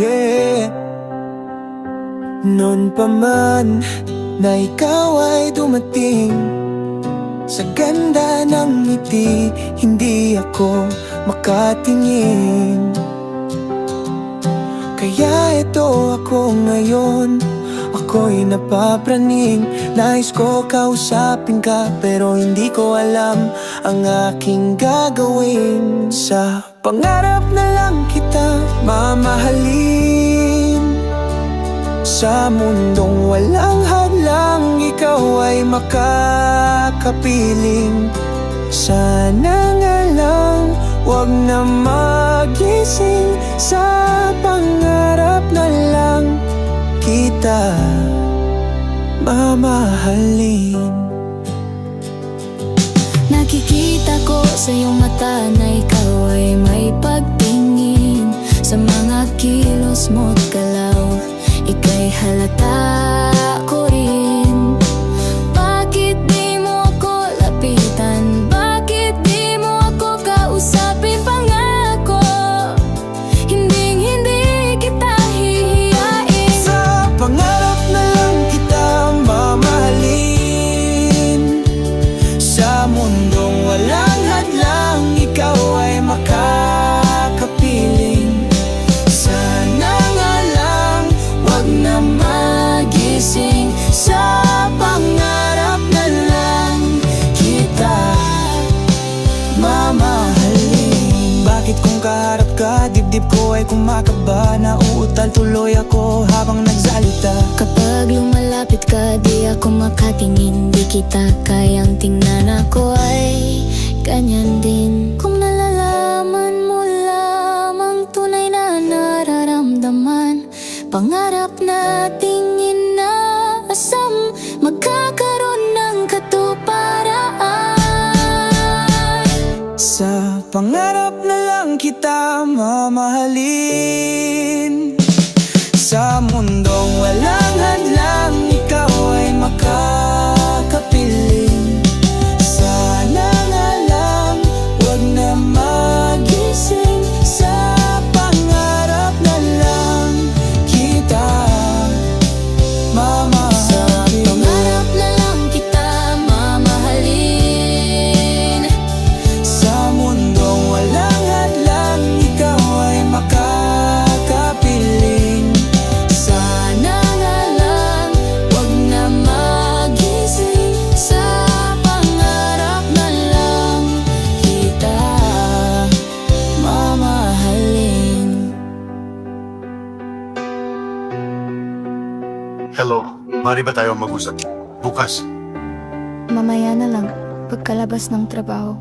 Yeah. Noon pa man na ikaw ay dumating, sa ganda ng ngiti, hindi ako makatingin. Kaya ito ako ngayon, ako'y napapraning. Nais ko kausapin ka, pero hindi ko alam ang aking gagawin. Sa pangarap na lang kita mamahalin, sa mundong walang hadlang, ikaw ay makakapiling. Sana nga lang wag na magising, sa pangarap na lang kita mamahalin. Nakikita ko sa iyong mata na ikaw ay may pagtingin, sa mga kilos mo't galaw, ika'y halata ko rin. Bakit di mo ako lapitan? Bakit di mo ako kausapin? Pangako, hindi kita hihiyain. Sa pangarap na lang kita mamahalin, sa mundong walang hadlang, ikaw ay makakapiling. Sana nga lang wag na magising, sa pangarap na lang kita mamahalin. Bakit kung kaharap ka, dibdib ko ay kumakaba, nauutal tuloy ako habang nagsalita. Kapag lumalapit ka, di ako makatingin, di kita kayang tingnan, ako ay ganyan din. Kung nalalaman mo lamang tunay na nararamdaman, pangarap nating inaasam, magkakaroon ng katuparan. Sa pangarap na lang kita mamahalin, sa mundong walang hadlang, ikaw ay makakapiling. Sana nga lang wag na magising, sa pangarap na lang kita mamahalin. Pangarap na lang kita mamahalin, Sa mundong walang hadlang, ikaw ay makakapiling. sana nga lang wag na magising, sa pangarap na lang kita mamahalin. Hello, maaari ba tayo mag-usap? Bukas. Mamaya na lang, pagkalabas ng trabaho.